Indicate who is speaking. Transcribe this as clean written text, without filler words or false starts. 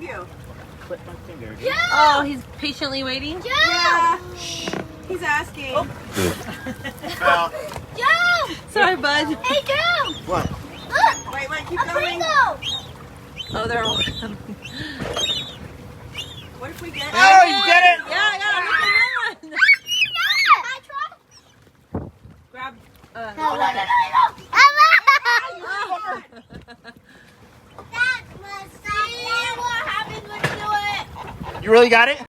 Speaker 1: behind you.
Speaker 2: Clip my finger.
Speaker 3: Joe!
Speaker 4: Oh, he's patiently waiting.
Speaker 3: Joe!
Speaker 1: Yeah. He's asking.
Speaker 2: Oh. Well,
Speaker 3: Joe!
Speaker 4: Sorry, bud.
Speaker 3: Hey, Joe!
Speaker 2: what?
Speaker 3: Look!
Speaker 1: Wait, keep
Speaker 3: A
Speaker 1: going.
Speaker 3: Pringle!
Speaker 4: Oh, they're all coming.
Speaker 1: What if we get it?
Speaker 2: Oh, you get it?
Speaker 4: Yeah, I got it. Look at
Speaker 3: I tried.
Speaker 4: Grab.
Speaker 3: No, no, no, That was so. What happened when you do it?
Speaker 2: You really got it?